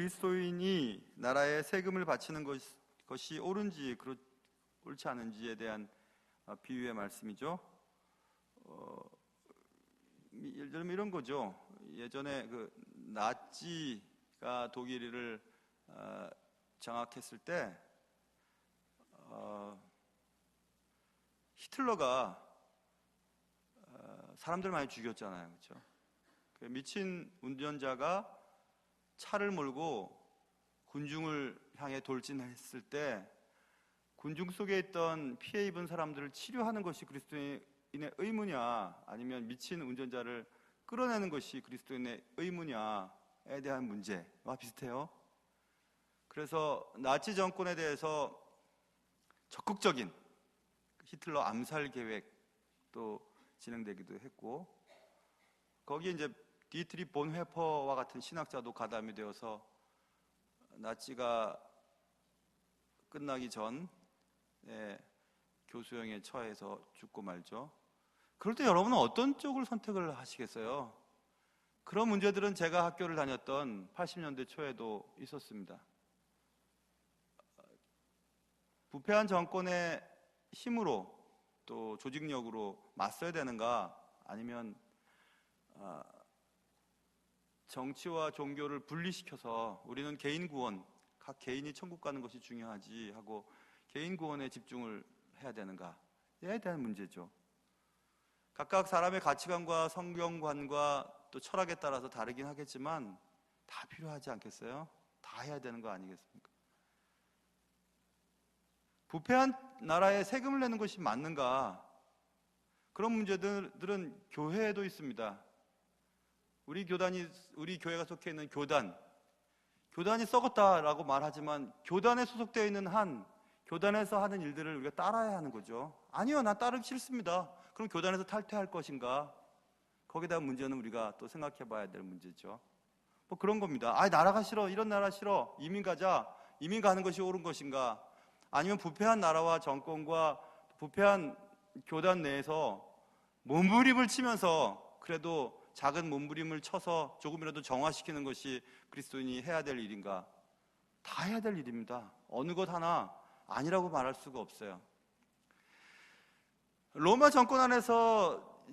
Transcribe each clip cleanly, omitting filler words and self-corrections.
그리스도인이 나라에 세금을 바치는 것이 옳은지 옳지 않은지에 대한 비유의 말씀이죠. 예를 들면 이런 거죠. 예전에 그 나치가 독일을 장악했을 때 히틀러가 사람들 많이 죽였잖아요, 그렇죠? 그 미친 운전자가 차를 몰고 군중을 향해 돌진했을 때 군중 속에 있던 피해 입은 사람들을 치료하는 것이 그리스도인의 의무냐, 아니면 미친 운전자를 끌어내는 것이 그리스도인의 의무냐에 대한 문제와 비슷해요. 그래서 나치 정권에 대해서 적극적인 히틀러 암살 계획도 진행되기도 했고, 거기에 이제 디트리 본헤퍼와 같은 신학자도 가담이 되어서 나치가 끝나기 전에 교수형에 처해서 죽고 말죠. 그럴 때 여러분은 어떤 쪽을 선택을 하시겠어요? 그런 문제들은 제가 학교를 다녔던 80년대 초에도 있었습니다. 부패한 정권의 힘으로 또 조직력으로 맞서야 되는가, 아니면 정치와 종교를 분리시켜서 우리는 개인 구원, 각 개인이 천국 가는 것이 중요하지 하고 개인 구원에 집중을 해야 되는가에 대한 문제죠. 각각 사람의 가치관과 성경관과 또 철학에 따라서 다르긴 하겠지만 다 필요하지 않겠어요? 다 해야 되는 거 아니겠습니까? 부패한 나라에 세금을 내는 것이 맞는가? 그런 문제들은 교회에도 있습니다. 우리 교회가 속해 있는 교단이 썩었다라고 말하지만 교단에 소속되어 있는 교단에서 하는 일들을 우리가 따라야 하는 거죠. 아니요, 나 따르기 싫습니다. 그럼 교단에서 탈퇴할 것인가? 거기에 대한 문제는 우리가 또 생각해 봐야 될 문제죠. 뭐 그런 겁니다. 나라가 싫어, 이런 나라 싫어, 이민 가자, 이민 가는 것이 옳은 것인가? 아니면 부패한 나라와 정권과 부패한 교단 내에서 몸부림을 치면서 그래도 작은 몸부림을 쳐서 조금이라도 정화시키는 것이 그리스도인이 해야 될 일인가? 다 해야 될 일입니다. 어느 것 하나 아니라고 말할 수가 없어요. 로마 정권 안에서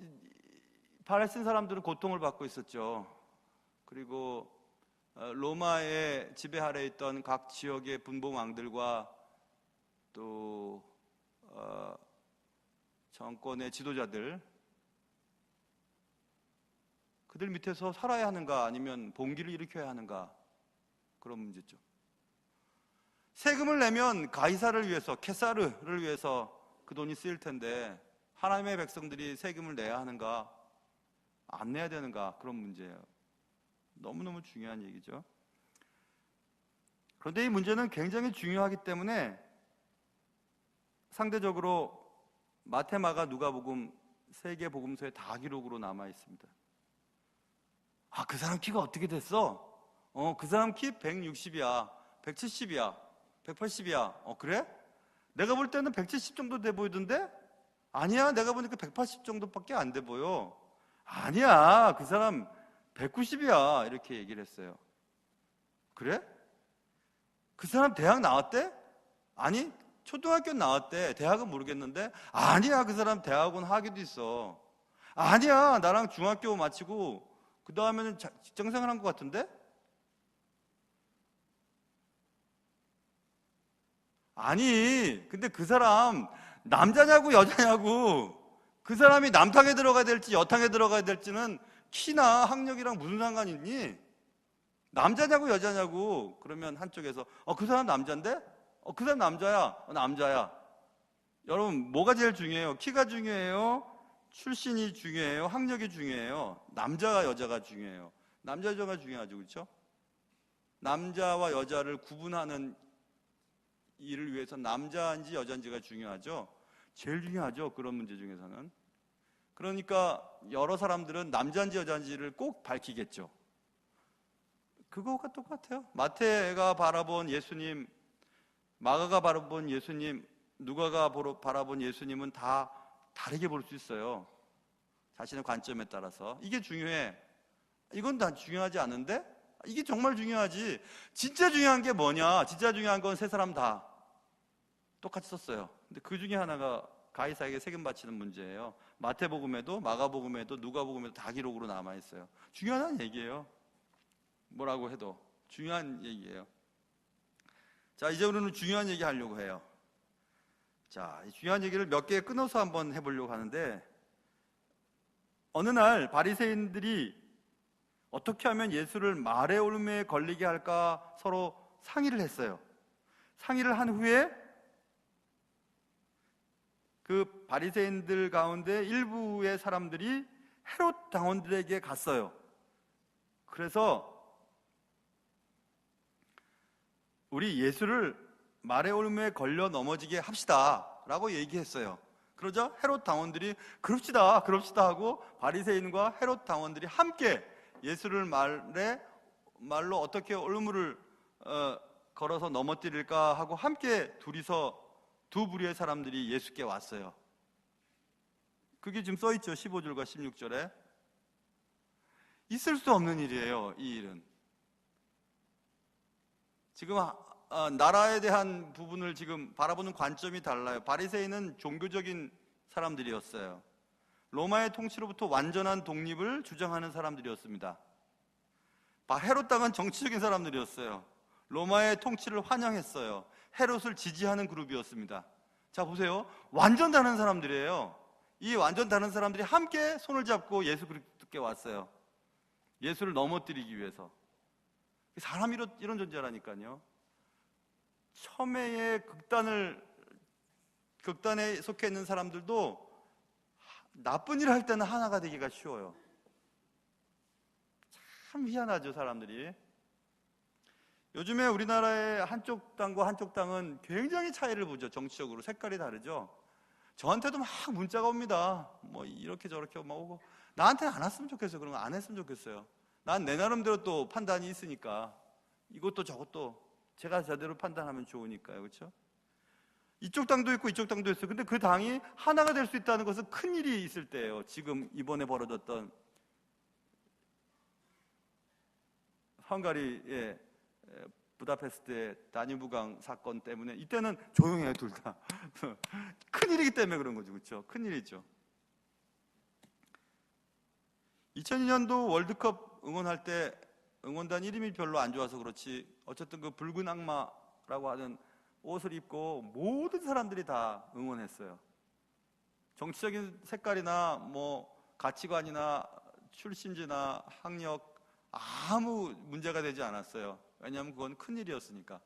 팔레스틴 사람들은 고통을 받고 있었죠. 그리고 로마의 지배 아래에 있던 각 지역의 분봉왕들과 또 정권의 지도자들, 그들 밑에서 살아야 하는가, 아니면 봉기를 일으켜야 하는가, 그런 문제죠. 세금을 내면 가이사를 위해서, 케사르를 위해서 그 돈이 쓰일 텐데 하나님의 백성들이 세금을 내야 하는가, 안 내야 되는가, 그런 문제예요. 너무너무 중요한 얘기죠. 그런데 이 문제는 굉장히 중요하기 때문에 상대적으로 마태, 마가, 누가복음 세 개 복음서에 다 기록으로 남아 있습니다. 그 사람 키가 어떻게 됐어? 그 사람 키 160이야, 170이야, 180이야. 그래? 내가 볼 때는 170 정도 돼 보이던데? 아니야, 내가 보니까 180 정도밖에 안 돼 보여. 아니야, 그 사람 190이야. 이렇게 얘기를 했어요. 그래? 그 사람 대학 나왔대? 아니, 초등학교 나왔대. 대학은 모르겠는데? 아니야, 그 사람 대학원 학위도 있어. 아니야, 나랑 중학교 마치고 그 다음에는 직장생활 한 것 같은데? 아니, 근데 그 사람 남자냐고 여자냐고, 그 사람이 남탕에 들어가야 될지 여탕에 들어가야 될지는 키나 학력이랑 무슨 상관이 있니? 남자냐고 여자냐고. 그러면 한쪽에서 그 사람 남자인데? 그 사람 남자야. 남자야. 여러분, 뭐가 제일 중요해요? 키가 중요해요? 출신이 중요해요? 학력이 중요해요? 남자가 여자가 중요해요? 남자 여자가 중요하죠, 그렇죠? 남자와 여자를 구분하는 일을 위해서 남자인지 여자인지가 중요하죠. 제일 중요하죠, 그런 문제 중에서는. 그러니까 여러 사람들은 남자인지 여자인지를 꼭 밝히겠죠. 그거가 똑같아요. 마태가 바라본 예수님, 마가가 바라본 예수님, 누가가 바라본 예수님은 다 다르게 볼 수 있어요. 자신의 관점에 따라서. 이게 중요해. 이건 다 중요하지 않은데? 이게 정말 중요하지. 진짜 중요한 게 뭐냐? 진짜 중요한 건 세 사람 다 똑같이 썼어요. 근데 그 중에 하나가 가이사에게 세금 바치는 문제예요. 마태복음에도 마가복음에도 누가복음에도 다 기록으로 남아 있어요. 중요한 얘기예요. 뭐라고 해도 중요한 얘기예요. 자, 이제 우리는 중요한 얘기 하려고 해요. 자, 이 중요한 얘기를 몇 개 끊어서 한번 해보려고 하는데, 어느 날 바리새인들이 어떻게 하면 예수를 말의 올무에 걸리게 할까 서로 상의를 했어요. 상의를 한 후에 그 바리새인들 가운데 일부의 사람들이 헤롯 당원들에게 갔어요. 그래서 우리 예수를 말의 올무에 걸려 넘어지게 합시다 라고 얘기했어요. 그러자 헤롯 당원들이 그럽시다 하고 바리새인과 헤롯 당원들이 함께 예수를 말로 어떻게 올무를 걸어서 넘어뜨릴까 하고 함께 둘이서 두 부류의 사람들이 예수께 왔어요. 그게 지금 써있죠. 15절과 16절에. 있을 수 없는 일이에요. 이 일은 지금 나라에 대한 부분을 지금 바라보는 관점이 달라요. 바리새인은 종교적인 사람들이었어요. 로마의 통치로부터 완전한 독립을 주장하는 사람들이었습니다. 헤롯 당은 정치적인 사람들이었어요. 로마의 통치를 환영했어요. 헤롯을 지지하는 그룹이었습니다. 자, 보세요. 완전 다른 사람들이에요. 이 완전 다른 사람들이 함께 손을 잡고 예수 그리스도께 왔어요. 예수를 넘어뜨리기 위해서. 사람이 이런 존재라니까요. 첨예의 극단에 속해 있는 사람들도 나쁜 일을 할 때는 하나가 되기가 쉬워요. 참 희한하죠, 사람들이. 요즘에 우리나라의 한쪽 당과 한쪽 당은 굉장히 차이를 보죠. 정치적으로 색깔이 다르죠. 저한테도 막 문자가 옵니다. 뭐 이렇게 저렇게 막 오고, 나한테는 안 왔으면 좋겠어요. 그런 거 안 했으면 좋겠어요. 난 내 나름대로 또 판단이 있으니까, 이것도 저것도 제가 제대로 판단하면 좋으니까요. 그렇죠? 이쪽 당도 있고 이쪽 당도 있어요. 근데 그 당이 하나가 될 수 있다는 것은 큰 일이 있을 때예요. 지금 이번에 벌어졌던 헝가리의 부다페스트의 다뉴브강 사건 때문에, 이때는 조용해요, 둘 다. 큰 일이기 때문에 그런 거죠. 그렇죠? 큰 일이죠. 2002년도 월드컵 응원할 때 응원단 이름이 별로 안 좋아서 그렇지, 어쨌든 그 붉은 악마라고 하는 옷을 입고 모든 사람들이 다 응원했어요. 정치적인 색깔이나 뭐 가치관이나 출신지나 학력 아무 문제가 되지 않았어요. 왜냐하면 그건 큰일이었으니까.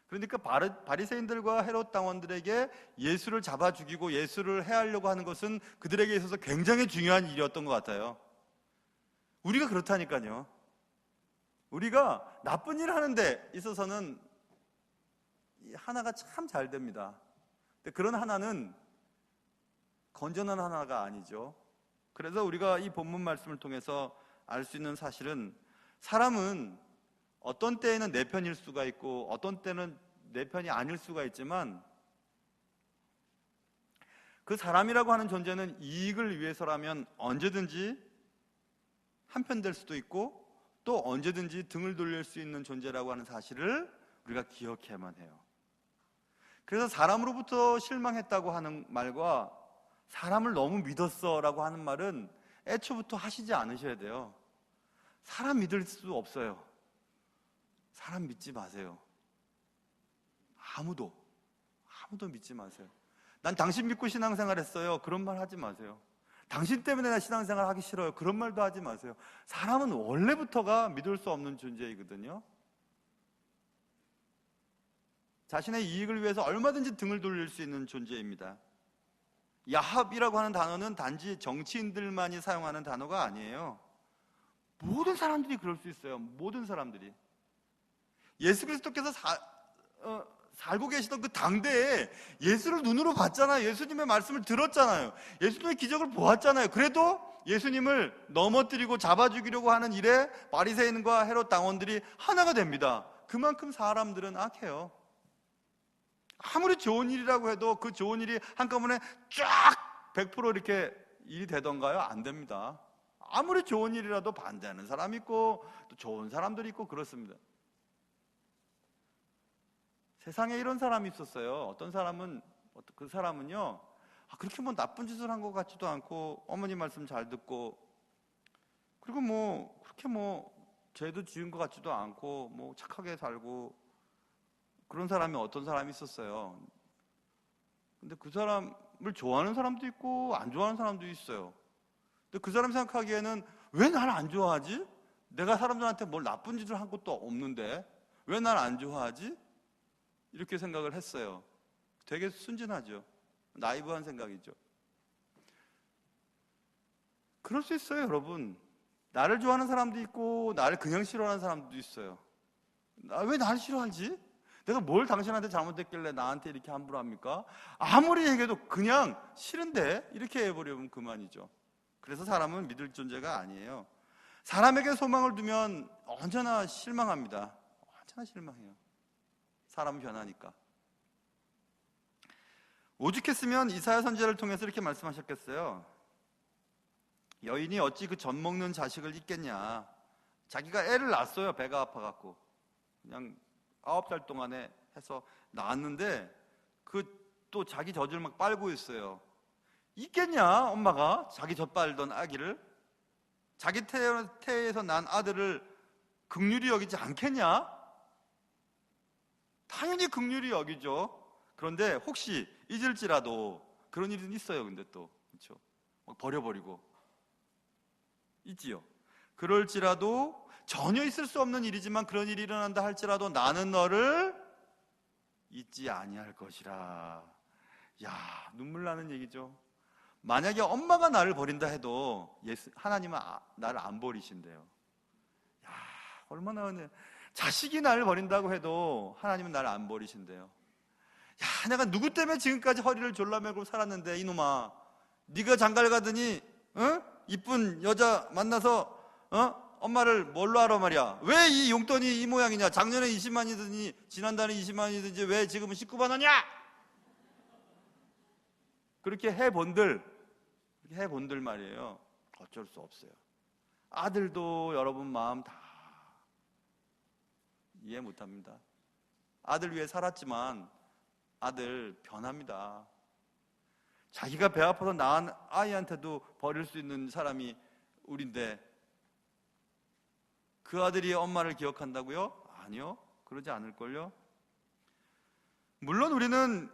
그러니까 바리새인들과 헤롯 당원들에게 예수를 잡아 죽이고 예수를 해하려고 하는 것은 그들에게 있어서 굉장히 중요한 일이었던 것 같아요. 우리가 그렇다니까요. 우리가 나쁜 일을 하는 데 있어서는 하나가 참 잘 됩니다. 근데 그런 하나는 건전한 하나가 아니죠. 그래서 우리가 이 본문 말씀을 통해서 알 수 있는 사실은, 사람은 어떤 때에는 내 편일 수가 있고 어떤 때는 내 편이 아닐 수가 있지만, 그 사람이라고 하는 존재는 이익을 위해서라면 언제든지 한편 될 수도 있고 또 언제든지 등을 돌릴 수 있는 존재라고 하는 사실을 우리가 기억해야만 해요. 그래서 사람으로부터 실망했다고 하는 말과 사람을 너무 믿었어 라고 하는 말은 애초부터 하시지 않으셔야 돼요. 사람 믿을 수 없어요. 사람 믿지 마세요. 아무도 믿지 마세요. 난 당신 믿고 신앙생활 했어요. 그런 말 하지 마세요. 당신 때문에 나 신앙생활 하기 싫어요. 그런 말도 하지 마세요. 사람은 원래부터가 믿을 수 없는 존재이거든요. 자신의 이익을 위해서 얼마든지 등을 돌릴 수 있는 존재입니다. 야합이라고 하는 단어는 단지 정치인들만이 사용하는 단어가 아니에요. 모든 사람들이 그럴 수 있어요. 모든 사람들이. 예수 그리스도께서 살고 계시던 그 당대에 예수를 눈으로 봤잖아요. 예수님의 말씀을 들었잖아요. 예수님의 기적을 보았잖아요. 그래도 예수님을 넘어뜨리고 잡아 죽이려고 하는 일에 바리새인과 헤롯 당원들이 하나가 됩니다. 그만큼 사람들은 악해요. 아무리 좋은 일이라고 해도 그 좋은 일이 한꺼번에 쫙 100% 이렇게 일이 되던가요? 안 됩니다. 아무리 좋은 일이라도 반대하는 사람이 있고 또 좋은 사람들이 있고 그렇습니다. 세상에 이런 사람이 있었어요. 어떤 사람은, 그 사람은요, 그렇게 뭐 나쁜 짓을 한 것 같지도 않고 어머니 말씀 잘 듣고, 그리고 뭐 그렇게 뭐 죄도 지은 것 같지도 않고 뭐 착하게 살고, 그런 사람이 어떤 사람이 있었어요. 근데 그 사람을 좋아하는 사람도 있고 안 좋아하는 사람도 있어요. 근데 그 사람 생각하기에는 왜 날 안 좋아하지? 내가 사람들한테 뭘 나쁜 짓을 한 것도 없는데 왜 날 안 좋아하지? 이렇게 생각을 했어요. 되게 순진하죠. 나이브한 생각이죠. 그럴 수 있어요, 여러분. 나를 좋아하는 사람도 있고 나를 그냥 싫어하는 사람도 있어요. 왜 나를 싫어하지? 내가 뭘 당신한테 잘못했길래 나한테 이렇게 함부로 합니까? 아무리 얘기해도 그냥 싫은데 이렇게 해버리면 그만이죠. 그래서 사람은 믿을 존재가 아니에요. 사람에게 소망을 두면 언제나 실망합니다. 언제나 실망해요. 사람은 변하니까. 오죽했으면 이사야 선지자를 통해서 이렇게 말씀하셨겠어요. 여인이 어찌 그 젖 먹는 자식을 잊겠냐. 자기가 애를 낳았어요. 배가 아파갖고 그냥 9살 동안에 해서 낳았는데 또 자기 젖을 막 빨고 있어요. 있겠냐 엄마가 자기 젖 빨던 아기를, 자기 태에서 난 아들을 긍휼히 여기지 않겠냐? 당연히 긍휼히 여기죠. 그런데 혹시 잊을지라도, 그런 일은 있어요. 근데 또 그렇죠, 버려버리고 있지요. 그럴지라도, 전혀 있을 수 없는 일이지만 그런 일이 일어난다 할지라도 나는 너를 잊지 아니할 것이라. 야, 눈물 나는 얘기죠. 만약에 엄마가 나를 버린다 해도 하나님은 나를 안 버리신대요. 야, 얼마나 은혜. 자식이 나를 버린다고 해도 하나님은 나를 안 버리신대요. 야, 내가 누구 때문에 지금까지 허리를 졸라매고 살았는데 이놈아, 네가 장가를 가더니 이쁜 여자 만나서 엄마를 뭘로 알아 말이야. 왜 이 용돈이 이 모양이냐. 작년에 20만이더니 지난달에 20만이든지 왜 지금은 19만 원이야. 그렇게 해본들 말이에요. 어쩔 수 없어요. 아들도 여러분 마음 다 이해 못합니다. 아들 위해 살았지만 아들 변합니다. 자기가 배 아파서 낳은 아이한테도 버릴 수 있는 사람이 우린데 그 아들이 엄마를 기억한다고요? 아니요, 그러지 않을걸요. 물론 우리는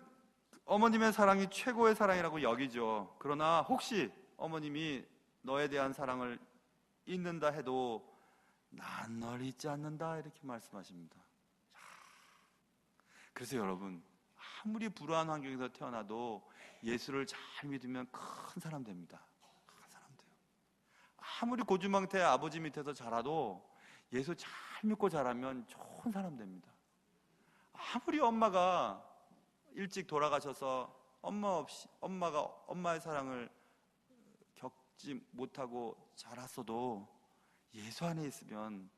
어머님의 사랑이 최고의 사랑이라고 여기죠. 그러나 혹시 어머님이 너에 대한 사랑을 잊는다 해도 난 널 잊지 않는다, 이렇게 말씀하십니다. 그래서 여러분, 아무리 불우한 환경에서 태어나도 예수를 잘 믿으면 큰 사람 됩니다. 큰 사람 돼요. 아무리 고주망태 아버지 밑에서 자라도 예수 잘 믿고 자라면 좋은 사람 됩니다. 아무리 엄마가 일찍 돌아가셔서 엄마가 엄마의 사랑을 겪지 못하고 자랐어도 예수 안에 있으면,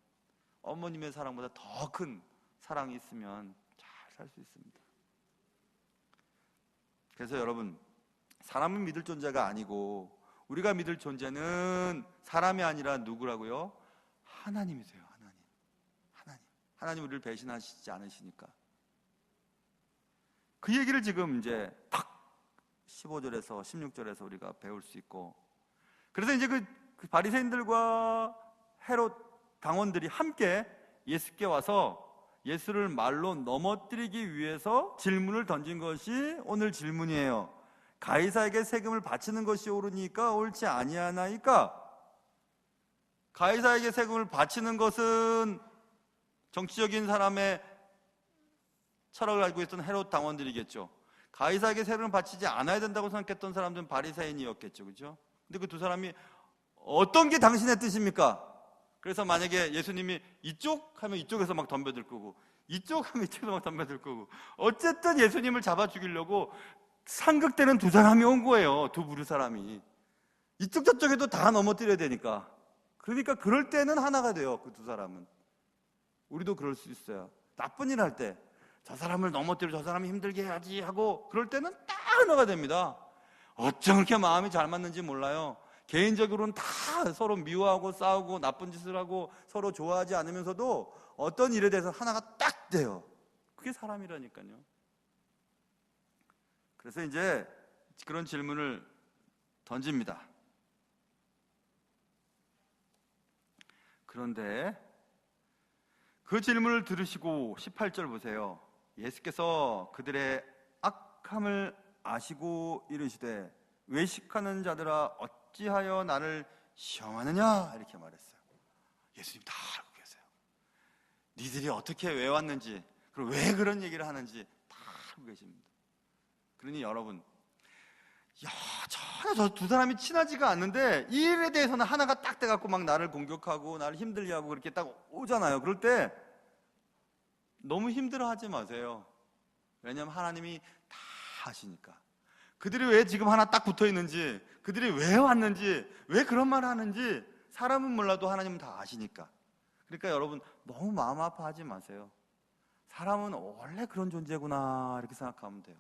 어머님의 사랑보다 더 큰 사랑이 있으면 잘 살 수 있습니다. 그래서 여러분, 사람은 믿을 존재가 아니고 우리가 믿을 존재는 사람이 아니라 누구라고요? 하나님이세요. 하나님 우리를 배신하시지 않으시니까. 그 얘기를 지금 이제 딱 15절에서 16절에서 우리가 배울 수 있고, 그래서 이제 그 바리새인들과 헤롯 당원들이 함께 예수께 와서 예수를 말로 넘어뜨리기 위해서 질문을 던진 것이 오늘 질문이에요. 가이사에게 세금을 바치는 것이 옳으니까 옳지 아니하나이까? 가이사에게 세금을 바치는 것은 정치적인 사람의 철학을 알고 있던 헤롯 당원들이겠죠. 가이사에게 세금을 바치지 않아야 된다고 생각했던 사람들은 바리새인이었겠죠. 그렇죠? 근데 그 두 사람이 어떤 게 당신의 뜻입니까? 그래서 만약에 예수님이 이쪽 하면 이쪽에서 막 덤벼들 거고, 이쪽 하면 이쪽에서 막 덤벼들 거고, 어쨌든 예수님을 잡아 죽이려고 상극되는 두 사람이 온 거예요. 두 부류 사람이. 이쪽 저쪽에도 다 넘어뜨려야 되니까. 그러니까 그럴 때는 하나가 돼요. 그 두 사람은. 우리도 그럴 수 있어요. 나쁜 일 할 때 저 사람을 넘어뜨려 저 사람이 힘들게 해야지 하고 그럴 때는 딱 하나가 됩니다. 어쩜 그렇게 마음이 잘 맞는지 몰라요. 개인적으로는 다 서로 미워하고 싸우고 나쁜 짓을 하고 서로 좋아하지 않으면서도 어떤 일에 대해서 하나가 딱 돼요. 그게 사람이라니까요. 그래서 이제 그런 질문을 던집니다. 그런데 그 질문을 들으시고 18절 보세요. 예수께서 그들의 악함을 아시고 이르시되 외식하는 자들아 어찌하여 나를 시험하느냐 이렇게 말했어요. 예수님 다 알고 계세요. 니들이 어떻게 왜 왔는지, 그리고 왜 그런 얘기를 하는지 다 알고 계십니다. 그러니 여러분, 전혀 저 두 사람이 친하지가 않는데 이 일에 대해서는 하나가 딱 돼갖고 막 나를 공격하고 나를 힘들게 하고 그렇게 딱 오잖아요. 그럴 때 너무 힘들어하지 마세요. 왜냐하면 하나님이 다 아시니까. 그들이 왜 지금 하나 딱 붙어 있는지, 그들이 왜 왔는지, 왜 그런 말을 하는지 사람은 몰라도 하나님은 다 아시니까. 그러니까 여러분 너무 마음 아파하지 마세요. 사람은 원래 그런 존재구나 이렇게 생각하면 돼요.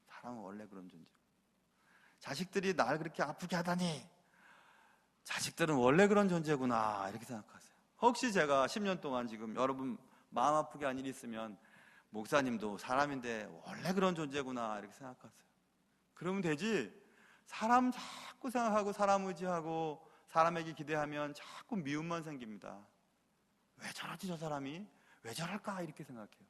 사람은 원래 그런 존재. 자식들이 날 그렇게 아프게 하다니 자식들은 원래 그런 존재구나 이렇게 생각하세요. 혹시 제가 10년 동안 지금 여러분 마음 아프게 한 일이 있으면 목사님도 사람인데 원래 그런 존재구나 이렇게 생각하세요. 그러면 되지. 사람 자꾸 생각하고 사람 의지하고 사람에게 기대하면 자꾸 미움만 생깁니다. 왜 저러지 저 사람이? 왜 저럴까 이렇게 생각해요.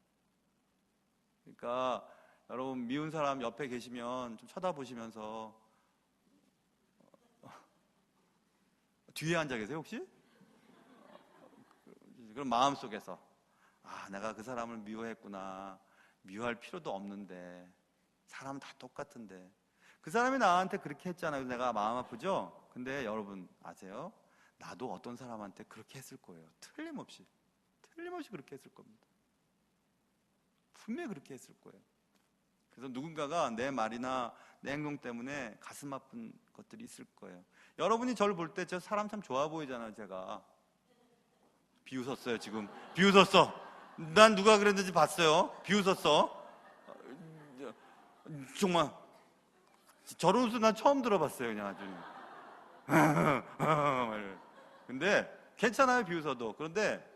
그러니까 여러분 미운 사람 옆에 계시면 좀 쳐다보시면서 뒤에 앉아 계세요 혹시? 그럼 마음속에서 내가 그 사람을 미워했구나. 미워할 필요도 없는데 사람은 다 똑같은데 그 사람이 나한테 그렇게 했잖아요. 내가 마음 아프죠? 근데 여러분 아세요? 나도 어떤 사람한테 그렇게 했을 거예요. 틀림없이 그렇게 했을 겁니다. 분명히 그렇게 했을 거예요. 그래서 누군가가 내 말이나 내 행동 때문에 가슴 아픈 것들이 있을 거예요. 여러분이 저를 볼 때 저 사람 참 좋아 보이잖아요. 제가 비웃었어요. 지금 비웃었어. 난 누가 그랬는지 봤어요. 비웃었어. 정말 저런 웃음 난 처음 들어봤어요. 그냥 아주. 근데 괜찮아요. 비웃어도. 그런데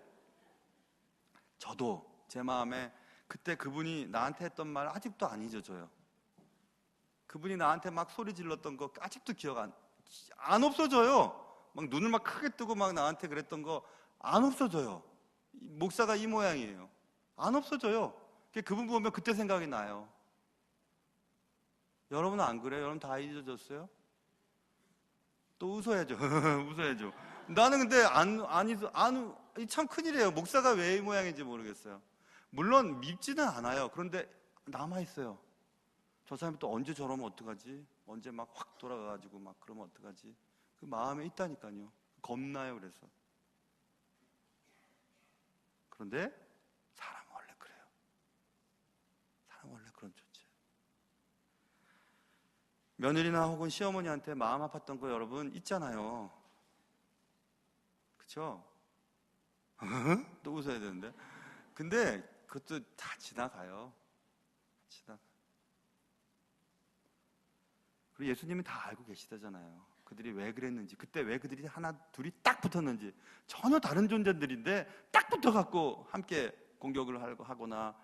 저도 제 마음에 그때 그분이 나한테 했던 말 아직도 안 잊어져요. 그분이 나한테 막 소리 질렀던 거 아직도 기억 안 없어져요. 막 눈을 막 크게 뜨고 막 나한테 그랬던 거 안 없어져요. 목사가 이 모양이에요. 안 없어져요. 그분 보면 그때 생각이 나요. 여러분은 안 그래요? 여러분 다 잊어졌어요? 또 웃어야죠. 웃어야죠. 나는 근데 참 큰일이에요. 목사가 왜 이 모양인지 모르겠어요. 물론 밉지는 않아요. 그런데 남아있어요. 저 사람이 또 언제 저러면 어떡하지? 언제 막 확 돌아가가지고 막 그러면 어떡하지? 그 마음에 있다니까요. 겁나요. 그래서. 그런데 사람은 원래 그래요. 사람은 원래 그런 존재. 며느리나 혹은 시어머니한테 마음 아팠던 거 여러분 있잖아요. 그쵸? 또 웃어야 되는데. 근데 그것도 다 지나가요. 그리고 예수님은 다 알고 계시다잖아요. 그들이 왜 그랬는지, 그때 왜 그들이 하나 둘이 딱 붙었는지. 전혀 다른 존재들인데 딱 붙어갖고 함께 공격을 하거나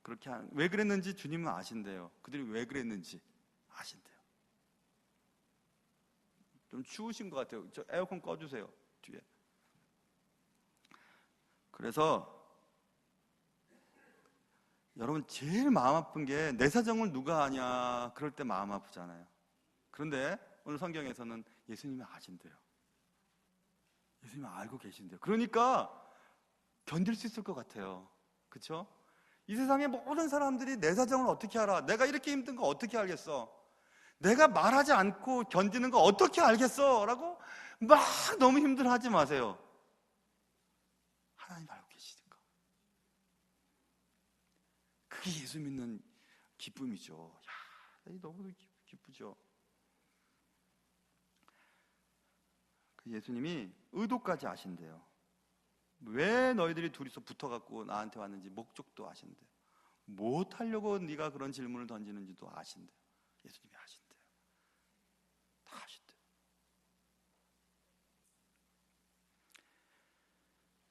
그렇게 왜 그랬는지 주님은 아신대요. 그들이 왜 그랬는지 아신대요. 좀 추우신 것 같아요. 저 에어컨 꺼주세요. 뒤에. 그래서 여러분 제일 마음 아픈 게 내 사정을 누가 아냐 그럴 때 마음 아프잖아요. 그런데 오늘 성경에서는 예수님이 아신대요. 예수님이 알고 계신대요. 그러니까 견딜 수 있을 것 같아요. 그렇죠? 이 세상의 모든 사람들이 내 사정을 어떻게 알아? 내가 이렇게 힘든 거 어떻게 알겠어? 내가 말하지 않고 견디는 거 어떻게 알겠어? 라고 막 너무 힘들어하지 마세요. 하나님 알고 계시니까. 그게 예수 믿는 기쁨이죠. 너무 기쁘죠. 예수님이 의도까지 아신대요. 왜 너희들이 둘이서 붙어갖고 나한테 왔는지 목적도 아신대요. 못하려고 네가 그런 질문을 던지는지도 아신대요. 예수님이 아신대요. 다 아신대요.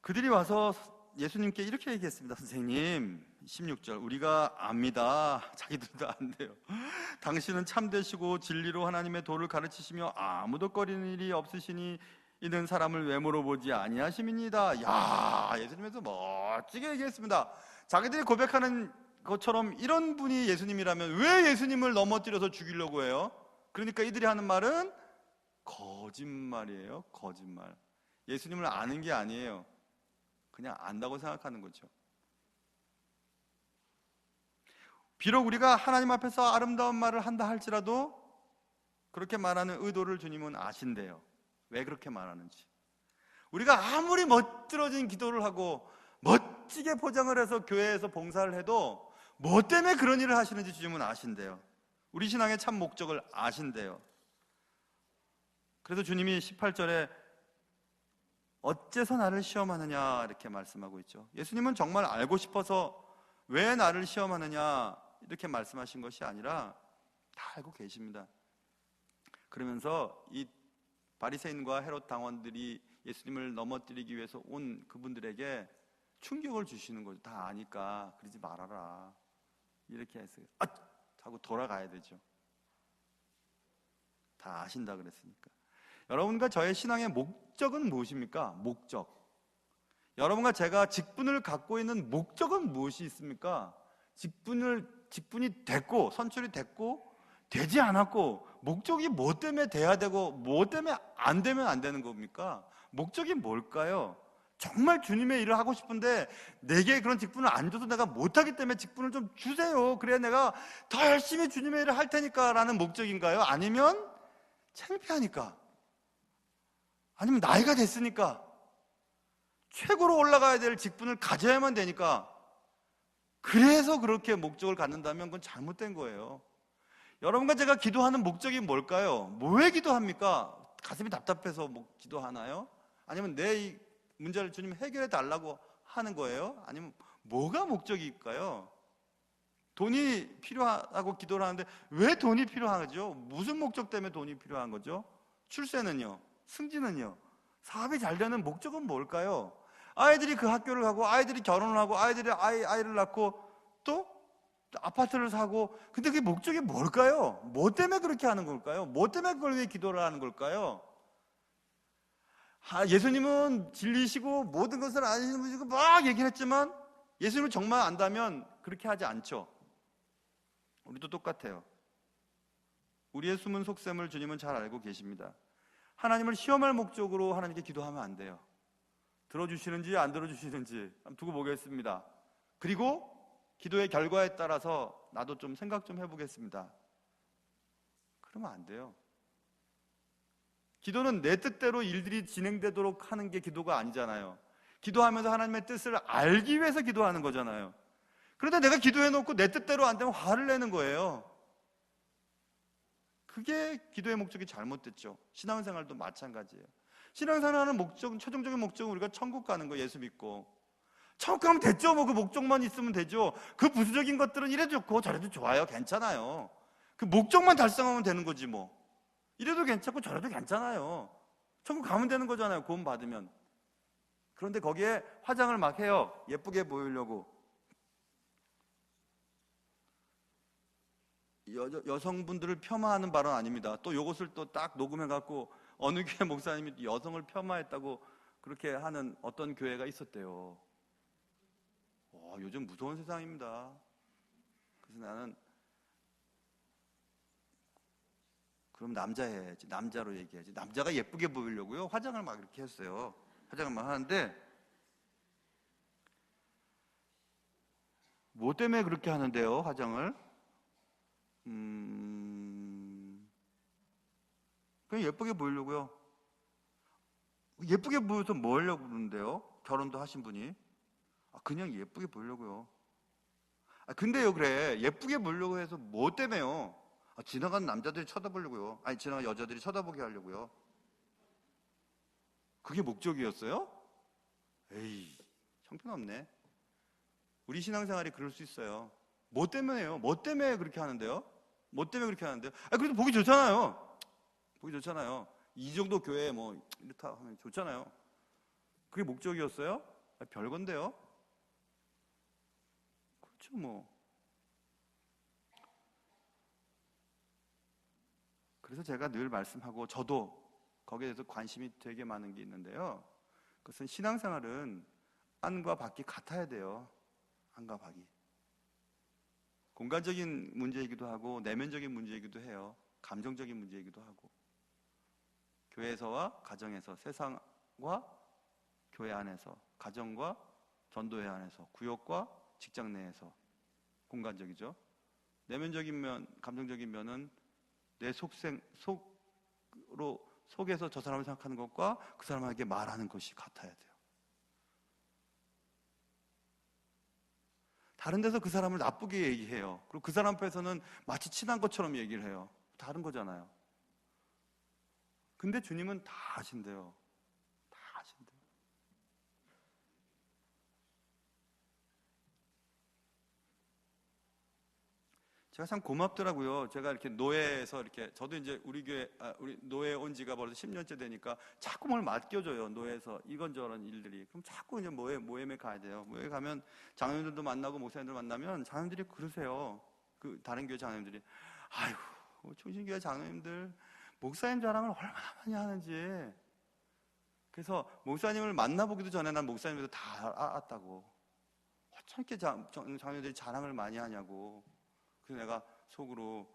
그들이 와서 예수님께 이렇게 얘기했습니다. 선생님, 16절, 우리가 압니다. 자기들도 안돼요. 당신은 참되시고 진리로 하나님의 도를 가르치시며 아무도 꺼리는 일이 없으시니 이는 사람을 외모로 보지 아니하심이니이다. 야, 예수님께서 멋지게 얘기했습니다. 자기들이 고백하는 것처럼 이런 분이 예수님이라면 왜 예수님을 넘어뜨려서 죽이려고 해요? 그러니까 이들이 하는 말은 거짓말이에요. 거짓말. 예수님을 아는 게 아니에요. 그냥 안다고 생각하는 거죠. 비록 우리가 하나님 앞에서 아름다운 말을 한다 할지라도 그렇게 말하는 의도를 주님은 아신대요. 왜 그렇게 말하는지. 우리가 아무리 멋들어진 기도를 하고 멋지게 포장을 해서 교회에서 봉사를 해도 뭐 때문에 그런 일을 하시는지 주님은 아신대요. 우리 신앙의 참 목적을 아신대요. 그래서 주님이 18절에 어째서 나를 시험하느냐 이렇게 말씀하고 있죠. 예수님은 정말 알고 싶어서 왜 나를 시험하느냐 이렇게 말씀하신 것이 아니라 다 알고 계십니다. 그러면서 이 바리새인과 헤롯 당원들이 예수님을 넘어뜨리기 위해서 온 그분들에게 충격을 주시는 거죠. 다 아니까 그러지 말아라 이렇게 했어요. 하고 돌아가야 되죠. 다 아신다 그랬으니까. 여러분과 저의 신앙의 목적은 무엇입니까? 목적. 여러분과 제가 직분을 갖고 있는 목적은 무엇이 있습니까? 직분이 됐고 선출이 됐고 되지 않았고 목적이 뭐 때문에 돼야 되고 뭐 때문에 안 되면 안 되는 겁니까? 목적이 뭘까요? 정말 주님의 일을 하고 싶은데 내게 그런 직분을 안 줘도 내가 못하기 때문에 직분을 좀 주세요. 그래야 내가 더 열심히 주님의 일을 할 테니까 라는 목적인가요? 아니면 창피하니까? 아니면 나이가 됐으니까? 최고로 올라가야 될 직분을 가져야만 되니까? 그래서 그렇게 목적을 갖는다면 그건 잘못된 거예요. 여러분과 제가 기도하는 목적이 뭘까요? 뭐에 기도합니까? 가슴이 답답해서 기도하나요? 아니면 내 이 문제를 주님 해결해 달라고 하는 거예요? 아니면 뭐가 목적일까요? 돈이 필요하다고 기도를 하는데 왜 돈이 필요하죠? 무슨 목적 때문에 돈이 필요한 거죠? 출세는요? 승진은요? 사업이 잘 되는 목적은 뭘까요? 아이들이 그 학교를 가고 아이들이 결혼을 하고 아이들이 아이를 낳고 또 아파트를 사고 근데 그게 목적이 뭘까요? 뭐 때문에 그렇게 하는 걸까요? 뭐 때문에 그걸 위해 기도를 하는 걸까요? 예수님은 진리시고 모든 것을 아시는 분이시고 막 얘기를 했지만 예수님을 정말 안다면 그렇게 하지 않죠. 우리도 똑같아요. 우리의 숨은 속셈을 주님은 잘 알고 계십니다. 하나님을 시험할 목적으로 하나님께 기도하면 안 돼요. 들어주시는지 안 들어주시는지 한번 두고 보겠습니다. 그리고 기도의 결과에 따라서 나도 좀 생각 좀 해보겠습니다. 그러면 안 돼요. 기도는 내 뜻대로 일들이 진행되도록 하는 게 기도가 아니잖아요. 기도하면서 하나님의 뜻을 알기 위해서 기도하는 거잖아요. 그런데 내가 기도해놓고 내 뜻대로 안 되면 화를 내는 거예요. 그게 기도의 목적이 잘못됐죠. 신앙생활도 마찬가지예요. 신앙생활하는 목적은, 최종적인 목적은 우리가 천국 가는 거 예수 믿고 천국 가면 됐죠. 뭐 그 목적만 있으면 되죠. 그 부수적인 것들은 이래도 좋고 저래도 좋아요. 괜찮아요. 그 목적만 달성하면 되는 거지 뭐. 이래도 괜찮고 저래도 괜찮아요. 천국 가면 되는 거잖아요. 구원 받으면. 그런데 거기에 화장을 막 해요. 예쁘게 보이려고. 여성분들을 폄하하는 발언 아닙니다. 또 이것을 또 딱 녹음해갖고 어느 교회 목사님이 여성을 폄하했다고 그렇게 하는 어떤 교회가 있었대요. 요즘 무서운 세상입니다. 그래서 나는 그럼 남자 해야지. 남자로 얘기해야지. 남자가 예쁘게 보이려고요. 화장을 막 이렇게 했어요. 화장을 막 하는데 뭐 때문에 그렇게 하는데요? 화장을? 그냥 예쁘게 보이려고요. 예쁘게 보여서 뭐 하려고 그러는데요? 결혼도 하신 분이. 그냥 예쁘게 보이려고요. 근데요, 그래. 예쁘게 보이려고 해서 뭐 때문에요? 지나가는 남자들이 쳐다보려고요. 지나가는 여자들이 쳐다보게 하려고요. 그게 목적이었어요? 에이, 형편없네. 우리 신앙생활이 그럴 수 있어요. 뭐 때문에요? 뭐 때문에 그렇게 하는데요? 뭐 때문에 그렇게 하는데요? 그래도 보기 좋잖아요. 보기 좋잖아요. 이 정도 교회 뭐 이렇다 하면 좋잖아요. 그게 목적이었어요? 별건데요. 그렇죠, 뭐. 그래서 제가 늘 말씀하고, 저도 거기에 대해서 관심이 되게 많은 게 있는데요. 그것은 신앙생활은 안과 밖이 같아야 돼요. 안과 밖이. 공간적인 문제이기도 하고 내면적인 문제이기도 해요. 감정적인 문제이기도 하고. 교회에서와 가정에서, 세상과 교회 안에서, 가정과 전도회 안에서, 구역과 직장 내에서. 공간적이죠. 내면적인 면, 감정적인 면은 내 속에서 저 사람을 생각하는 것과 그 사람에게 말하는 것이 같아야 돼요. 다른 데서 그 사람을 나쁘게 얘기해요. 그리고 그 사람 앞에서는 마치 친한 것처럼 얘기를 해요. 다른 거잖아요. 근데 주님은 다 아신대요. 다 아신대요. 제가 참 고맙더라고요. 제가 이렇게 노예에서 이렇게, 저도 이제 우리 교회, 우리 노예 온 지가 벌써 10년째 되니까 자꾸 뭘 맡겨줘요. 노예에서 이건저런 일들이. 그럼 자꾸 이제 모임에 가야 돼요. 모임에 가면 장로님들도 만나고 목사님들 만나면 장로님들이 그러세요. 그 다른 교회 장로님들이, 아이고, 충신교회 장로님들 목사님 자랑을 얼마나 많이 하는지. 그래서 목사님을 만나보기도 전에 난 목사님들도 다 알았다고. 어쩜 이렇게 장로님들이 자랑을 많이 하냐고. 그래서 내가 속으로,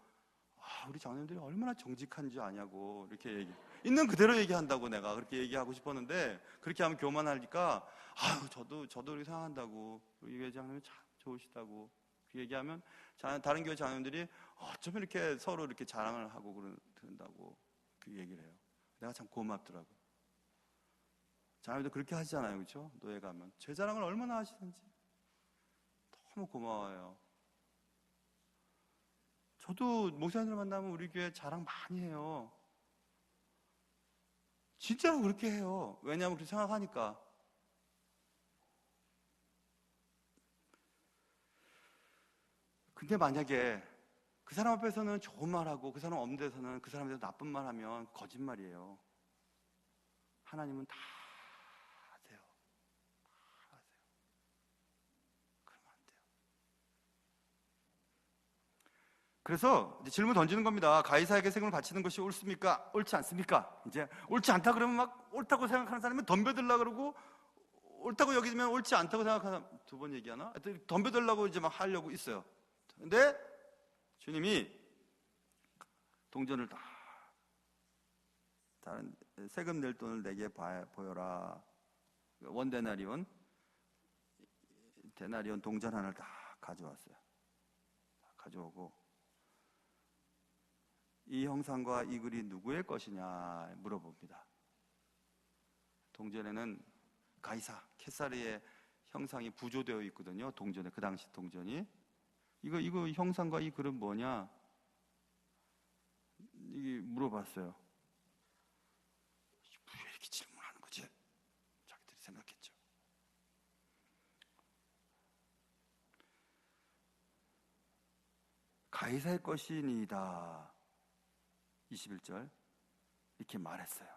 우리 장로님들이 얼마나 정직한지 아냐고 이렇게 있는 그대로 얘기한다고 내가 그렇게 얘기하고 싶었는데, 그렇게 하면 교만하니까 저도 그렇게 생각한다고, 우리 교회 장로님 참 좋으시다고 그 얘기하면 다른 교회 장로님들이 어쩜 이렇게 서로 이렇게 자랑을 하고 그런다고 그 얘기를 해요. 내가 참 고맙더라고요. 장로님도 그렇게 하시잖아요, 그렇죠? 노예 가면 제 자랑을 얼마나 하시는지 너무 고마워요. 저도 목사님들 만나면 우리 교회 자랑 많이 해요. 진짜로 그렇게 해요. 왜냐하면 그렇게 생각하니까. 근데 만약에 그 사람 앞에서는 좋은 말하고 그 사람 없는 데서는 그 사람에 대해서 나쁜 말하면 거짓말이에요. 하나님은 다 아세요. 다 아세요. 그러면 안 돼요. 그래서 이제 질문 던지는 겁니다. 가이사에게 세금을 바치는 것이 옳습니까? 옳지 않습니까? 이제 옳지 않다 그러면 막 옳다고 생각하는 사람이 덤벼들라 그러고, 옳다고 여기면 옳지 않다고 생각하는 사람, 두 번 얘기하나? 덤벼들라고 이제 막 하려고 있어요. 근데 주님이 동전을 다, 다른 세금 낼 돈을 내게 보여라. 원데나리온, 데나리온 동전 하나를 다 가져왔어요. 가져오고, 이 형상과 이 글이 누구의 것이냐 물어봅니다. 동전에는 가이사, 케사르의 형상이 부조되어 있거든요. 동전에, 그 당시 동전이. 이거 형상과 이 글은 뭐냐? 이게 물어봤어요. 왜 이렇게 질문하는 거지? 자기들이 생각했죠. 가이사의 것이니이다. 21절 이렇게 말했어요.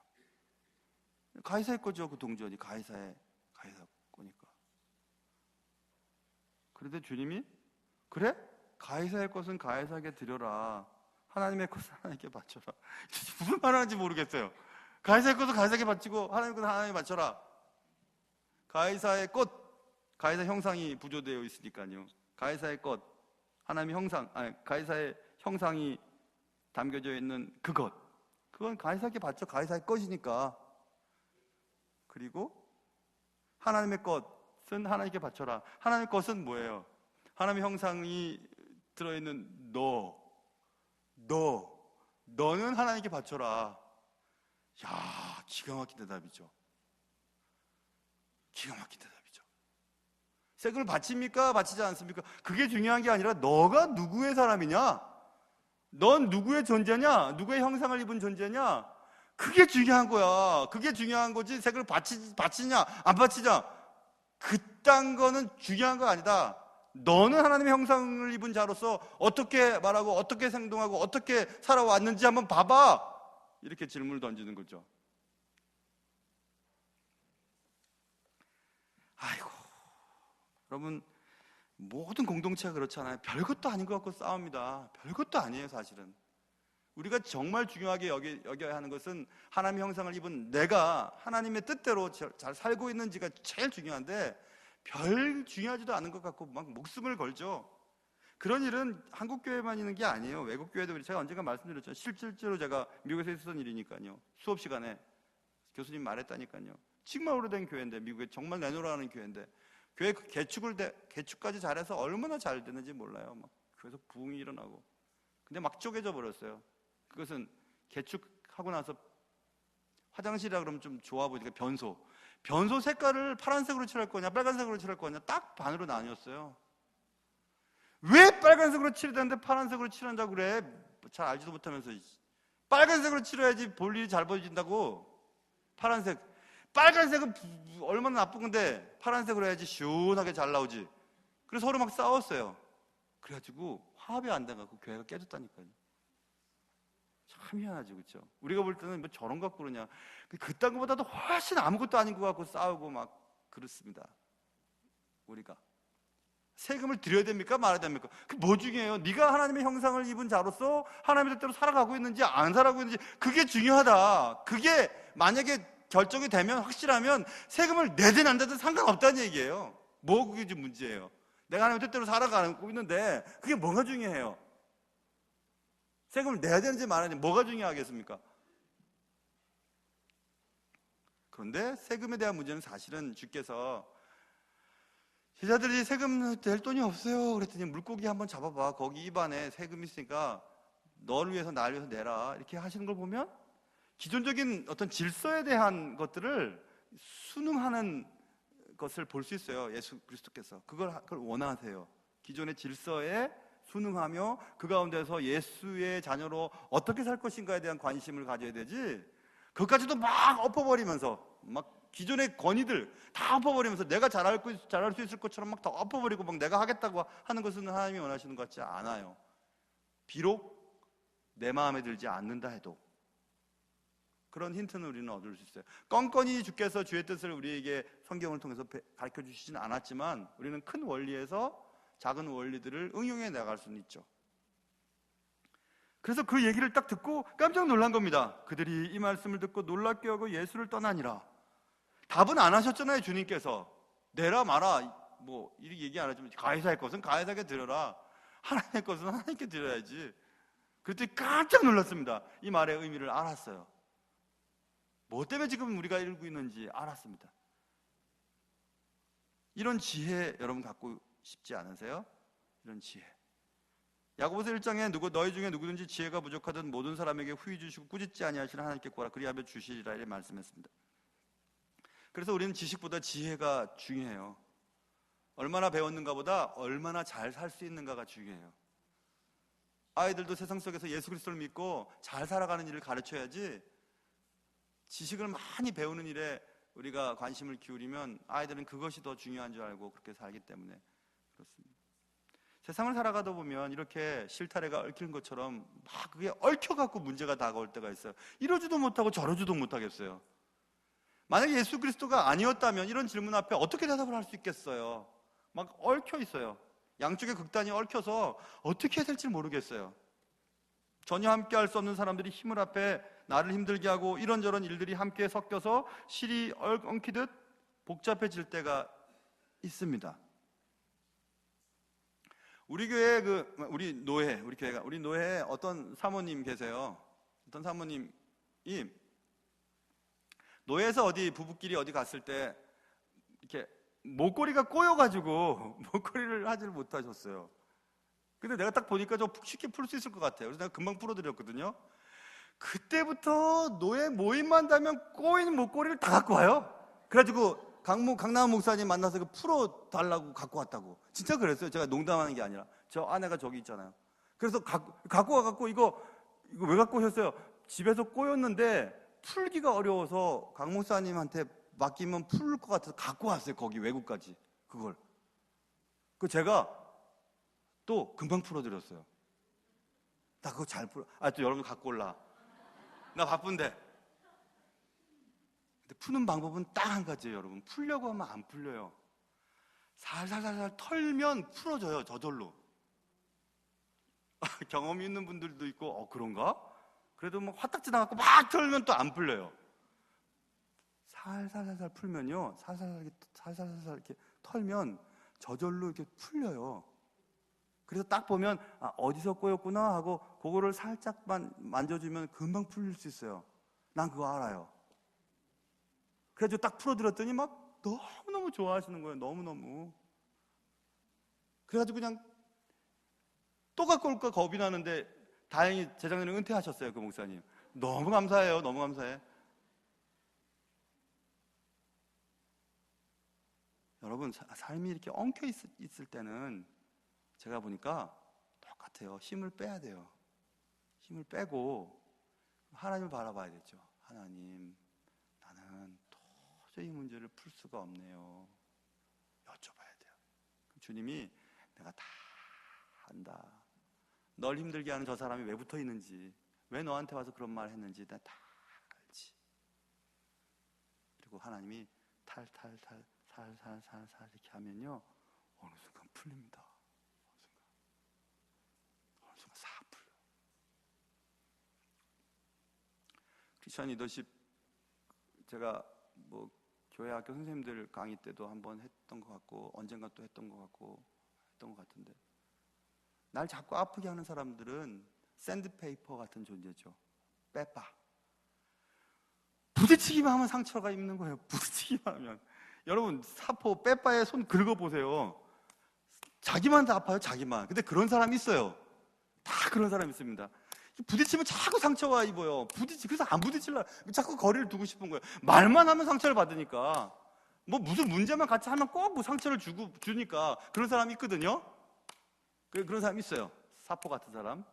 가이사의 거죠. 그 동전이 가이사 거니까. 그런데 주님이, 그래? 가이사의 것은 가이사에게 드려라. 하나님의 것은 하나님께 바쳐라. 무슨 말 하는지 모르겠어요. 가이사의 것은 가이사에게 바치고 하나님의 것은 하나님께 바쳐라. 가이사의 것, 가이사 형상이 부조되어 있으니까요. 가이사의 것, 하나님의 형상, 가이사의 형상이 담겨져 있는 그건 가이사에게 바쳐. 가이사의 것이니까. 그리고 하나님의 것은 하나님께 바쳐라. 하나님의 것은 뭐예요? 하나님의 형상이 들어있는 너는 하나님께 바쳐라. 야, 기가 막힌 대답이죠. 기가 막힌 대답이죠. 세금을 바칩니까? 바치지 않습니까? 그게 중요한 게 아니라 너가 누구의 사람이냐? 넌 누구의 존재냐? 누구의 형상을 입은 존재냐? 그게 중요한 거야. 그게 중요한 거지. 세금을 바치냐 안 바치냐, 그딴 거는 중요한 거 아니다. 너는 하나님의 형상을 입은 자로서 어떻게 말하고 어떻게 행동하고 어떻게 살아왔는지 한번 봐봐. 이렇게 질문을 던지는 거죠. 아이고, 여러분, 모든 공동체가 그렇잖아요. 별것도 아닌 것 같고 싸웁니다. 별것도 아니에요, 사실은. 우리가 정말 중요하게 여겨야 하는 것은 하나님의 형상을 입은 내가 하나님의 뜻대로 잘 살고 있는지가 제일 중요한데, 별 중요하지도 않은 것 같고 막 목숨을 걸죠. 그런 일은 한국 교회만 있는 게 아니에요. 외국 교회도 제가 언젠가 말씀드렸죠. 실제로 제가 미국에서 있었던 일이니까요. 수업 시간에 교수님 말했다니까요. 정말 오래된 교회인데, 미국에 정말 내노라는 교회인데, 교회 개축까지 잘해서 얼마나 잘 됐는지 몰라요. 막 교회에서 부흥이 일어나고. 근데 막 쪼개져 버렸어요. 그것은 개축하고 나서 화장실이라 그러면 좀 좋아 보이니까 변소 색깔을 파란색으로 칠할 거냐 빨간색으로 칠할 거냐 딱 반으로 나뉘었어요. 왜 빨간색으로 칠해야 되는데 파란색으로 칠한다고 그래? 잘 알지도 못하면서. 빨간색으로 칠해야지 볼 일이 잘 보여진다고. 빨간색은 얼마나 나쁜 건데 파란색으로 해야지 시원하게 잘 나오지. 그래서 서로 막 싸웠어요. 그래가지고 화합이 안 돼가지고 교회가 깨졌다니까요. 참 희한하지, 그렇죠? 우리가 볼 때는 뭐 저런 거 갖고 그러냐. 그딴 것보다도 훨씬 아무것도 아닌 것 같고 싸우고 막 그렇습니다. 우리가 세금을 드려야 됩니까? 말아야 됩니까? 그 뭐 중요해요? 네가 하나님의 형상을 입은 자로서 하나님의 뜻대로 살아가고 있는지 안 살아가고 있는지, 그게 중요하다. 그게 만약에 결정이 되면, 확실하면 세금을 내든 안 내든 상관없다는 얘기예요. 뭐 그게 좀 문제예요. 내가 하나님의 뜻대로 살아가고 있는데 그게 뭐가 중요해요? 세금을 내야 되는지 말아야 되는지 뭐가 중요하겠습니까? 그런데 세금에 대한 문제는 사실은 주께서 제자들이 세금 낼 돈이 없어요 그랬더니 물고기 한번 잡아봐. 거기 입안에 세금이 있으니까 너를 위해서 나를 위해서 내라. 이렇게 하시는 걸 보면 기존적인 어떤 질서에 대한 것들을 순응하는 것을 볼 수 있어요. 예수 그리스도께서 그걸 원하세요. 기존의 질서에 순응하며 그 가운데서 예수의 자녀로 어떻게 살 것인가에 대한 관심을 가져야 되지, 그것까지도 막 엎어버리면서, 막 기존의 권위들 다 엎어버리면서 내가 잘할 수 있을 것처럼 막 다 엎어버리고 막 내가 하겠다고 하는 것은 하나님이 원하시는 것 같지 않아요. 비록 내 마음에 들지 않는다 해도 그런 힌트는 우리는 얻을 수 있어요. 껌껌이 주께서 주의 뜻을 우리에게 성경을 통해서 가르쳐 주시진 않았지만 우리는 큰 원리에서 작은 원리들을 응용해 나갈 수는 있죠. 그래서 그 얘기를 딱 듣고 깜짝 놀란 겁니다. 그들이 이 말씀을 듣고 놀랍게 하고 예수를 떠나니라. 답은 안 하셨잖아요. 주님께서 내라 마라 뭐 이렇게 얘기 안 하지만 가이사의 것은 가이사에게 드려라, 하나님의 것은 하나님께 드려야지. 그랬더니 깜짝 놀랐습니다. 이 말의 의미를 알았어요. 뭐 때문에 지금 우리가 읽고 있는지 알았습니다. 이런 지혜 여러분 갖고 싶지 않으세요? 이런 지혜. 야고보서 1장에 너희 중에 누구든지 지혜가 부족하든 모든 사람에게 후히 주시고 꾸짖지 아니하시는 하나님께 구하라 그리하면 주시리라 이렇게 말씀했습니다. 그래서 우리는 지식보다 지혜가 중요해요. 얼마나 배웠는가 보다 얼마나 잘 살 수 있는가가 중요해요. 아이들도 세상 속에서 예수 그리스도를 믿고 잘 살아가는 일을 가르쳐야지, 지식을 많이 배우는 일에 우리가 관심을 기울이면 아이들은 그것이 더 중요한 줄 알고 그렇게 살기 때문에 그렇습니다. 세상을 살아가다 보면 이렇게 실타래가 얽히는 것처럼 막 그게 얽혀갖고 문제가 다가올 때가 있어요. 이러지도 못하고 저러지도 못하겠어요. 만약에 예수 그리스도가 아니었다면 이런 질문 앞에 어떻게 대답을 할 수 있겠어요? 막 얽혀 있어요. 양쪽의 극단이 얽혀서 어떻게 해야 될지 모르겠어요. 전혀 함께 할 수 없는 사람들이 힘을 앞에 나를 힘들게 하고 이런저런 일들이 함께 섞여서 실이 엉키듯 복잡해질 때가 있습니다. 우리 교회 우리 노회에 어떤 사모님 계세요. 어떤 사모님이 노회에서 부부끼리 어디 갔을 때 이렇게 목걸이가 꼬여가지고 목걸이를 하지를 못하셨어요. 근데 내가 딱 보니까 좀 쉽게 풀 수 있을 것 같아요. 그래서 내가 금방 풀어드렸거든요. 그때부터 노예 모임만 가면 꼬인 목걸이를 다 갖고 와요. 그래가지고 강남 목사님 만나서 이거 풀어달라고 갖고 왔다고. 진짜 그랬어요. 제가 농담하는 게 아니라. 저 아내가 저기 있잖아요. 그래서 갖고 와갖고 이거 왜 갖고 오셨어요? 집에서 꼬였는데 풀기가 어려워서 강 목사님한테 맡기면 풀 것 같아서 갖고 왔어요. 거기 외국까지 그걸. 그 제가 또 금방 풀어드렸어요. 나 그거 잘 풀어. 또 여러분 갖고 올라. 나 바쁜데. 근데 푸는 방법은 딱 한 가지예요, 여러분. 풀려고 하면 안 풀려요. 살살살살 털면 풀어져요, 저절로. 경험이 있는 분들도 있고, 그런가? 그래도 뭐 화딱 지나가고 막 털면 또 안 풀려요. 살살살살 풀면요, 살살살살 이렇게 털면 저절로 이렇게 풀려요. 그래서 딱 보면 어디서 꼬였구나 하고 그거를 살짝만 만져주면 금방 풀릴 수 있어요. 난 그거 알아요. 그래가지고 딱 풀어드렸더니 막 너무너무 좋아하시는 거예요. 너무너무. 그래가지고 그냥 또 갖고 올까 겁이 나는데 다행히 재작년에 은퇴하셨어요, 그 목사님. 너무 감사해요. 너무 감사해. 여러분, 삶이 이렇게 엉켜 있을 때는 제가 보니까 똑같아요. 힘을 빼야 돼요. 힘을 빼고 하나님을 바라봐야겠죠. 하나님, 나는 도저히 이 문제를 풀 수가 없네요. 여쭤봐야 돼요. 주님이 내가 다 안다. 널 힘들게 하는 저 사람이 왜 붙어 있는지, 왜 너한테 와서 그런 말 했는지 나 다 알지. 그리고 하나님이 살살살 이렇게 하면요, 어느 순간 풀립니다. 어느 순간 싹 풀려. 크리스천 리더십, 제가 뭐 교회 학교 선생님들 강의 때도 한번 했던 것 같고, 언젠가 또 했던 것 같은데, 날 자꾸 아프게 하는 사람들은 샌드페이퍼 같은 존재죠. 빼빠. 부딪히기만 하면 상처가 있는 거예요. 부딪히기만 하면. 여러분, 사포 빼빠에 손 긁어보세요. 자기만 다 아파요, 자기만. 근데 그런 사람이 있어요. 다 그런 사람이 있습니다. 부딪히면 자꾸 상처가 입어요. 그래서 안 부딪힐라. 자꾸 거리를 두고 싶은 거예요. 말만 하면 상처를 받으니까. 뭐 무슨 문제만 같이 하면 꼭 뭐 상처를 주니까. 그런 사람이 있거든요. 그런 사람이 있어요. 사포 같은 사람.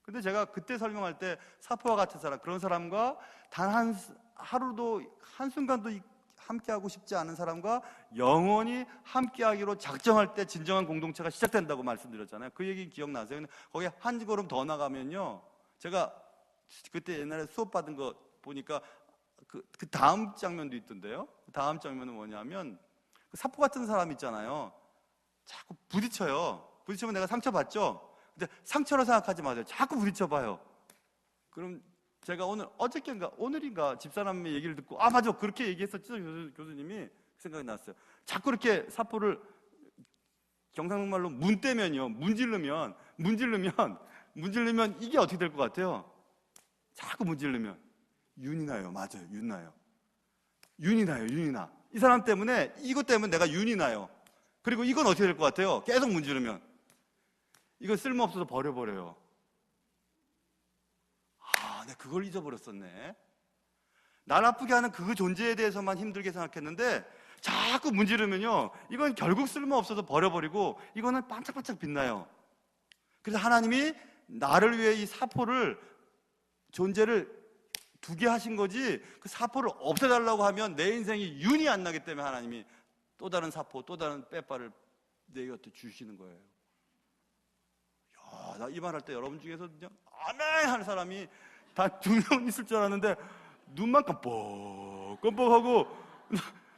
근데 제가 그때 설명할 때 사포와 같은 사람, 그런 사람과 단 하루도 한순간도 함께하고 싶지 않은 사람과 영원히 함께하기로 작정할 때 진정한 공동체가 시작된다고 말씀드렸잖아요. 그 얘기 기억나세요? 근데 거기에 한 걸음 더 나가면요, 제가 그때 옛날에 수업 받은 거 보니까 그 다음 장면도 있던데요. 그 다음 장면은 뭐냐면, 그 사포 같은 사람 있잖아요. 자꾸 부딪혀요. 부딪히면 내가 상처받죠? 근데 상처로 생각하지 마세요. 자꾸 부딪혀봐요. 그럼 제가 오늘인가 집사람의 얘기를 듣고, 맞아, 그렇게 얘기했었죠, 교수님이. 생각이 났어요. 자꾸 이렇게 사포를 경상말로 문대면요, 문지르면 이게 어떻게 될 것 같아요? 자꾸 문지르면 윤이 나요. 맞아요, 윤 나요. 윤이 나. 이 사람 때문에, 이것 때문에 내가 윤이 나요. 그리고 이건 어떻게 될 것 같아요? 계속 문지르면 이거 쓸모없어서 버려버려요. 내가 그걸 잊어버렸었네. 날 아프게 하는 그 존재에 대해서만 힘들게 생각했는데, 자꾸 문지르면요, 이건 결국 쓸모없어서 버려버리고, 이거는 반짝반짝 빛나요. 그래서 하나님이 나를 위해 이 사포를, 존재를 두게 하신 거지, 그 사포를 없애달라고 하면 내 인생이 윤이 안 나기 때문에 하나님이 또 다른 사포, 또 다른 빼빠를 내 곁에 주시는 거예요. 나 이 말 할 때 여러분 중에서 그냥 아멘 하는 사람이 다 2명 있을 줄 알았는데, 눈만 깜빡깜빡하고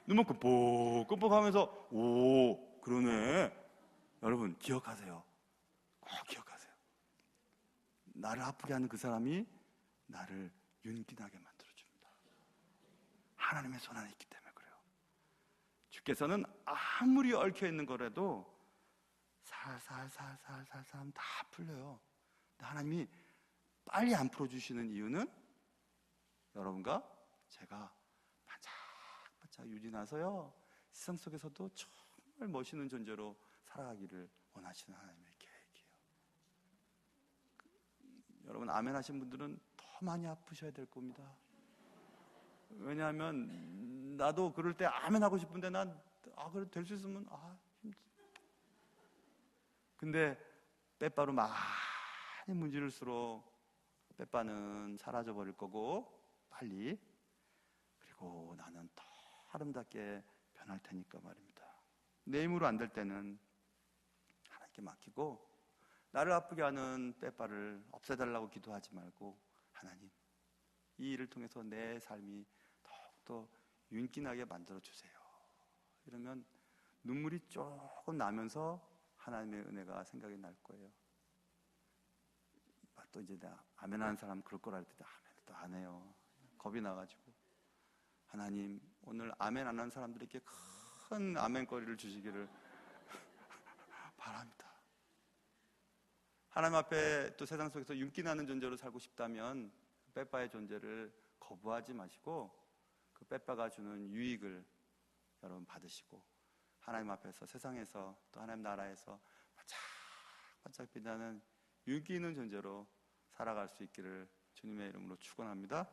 눈만 깜빡깜빡 하면서, 오, 그러네. 여러분, 기억하세요. 꼭 기억하세요. 나를 아프게 하는 그 사람이 나를 윤기나게 만들어줍니다. 하나님의 손 안에 있기 때문에 그래요. 주께서는 아무리 얽혀있는 거라도 살살 다 풀려요. 근데 하나님이 빨리 안 풀어주시는 이유는 여러분과 제가 반짝반짝 윤이 나서요, 세상 속에서도 정말 멋있는 존재로 살아가기를 원하시는 하나님의 계획이에요. 여러분, 아멘 하신 분들은 더 많이 아프셔야 될 겁니다. 왜냐하면 나도 그럴 때 아멘 하고 싶은데, 그래 될 수 있으면 힘들어. 근데 빼빠로 많이 문지를수록 빼빠는 사라져 버릴 거고, 빨리. 그리고 나는 더 아름답게 변할 테니까 말입니다. 내 힘으로 안 될 때는 하나님께 맡기고, 나를 아프게 하는 빼빠를 없애달라고 기도하지 말고, 하나님, 이 일을 통해서 내 삶이 더욱더 윤기나게 만들어주세요. 이러면 눈물이 조금 나면서 하나님의 은혜가 생각이 날 거예요. 또 이제 나 아멘 하는 사람 그럴 거라 했더니 아멘을 또 안 해요. 겁이 나가지고. 하나님, 오늘 아멘 안 하는 사람들에게 큰 아멘거리를 주시기를 바랍니다. 하나님 앞에 또 세상 속에서 윤기 나는 존재로 살고 싶다면 빼빠의 존재를 거부하지 마시고 그 빼빠가 주는 유익을 여러분 받으시고 하나님 앞에서 세상에서 또 하나님 나라에서 반짝반짝 빛나는 윤기 있는 존재로 살아갈 수 있기를 주님의 이름으로 축원합니다.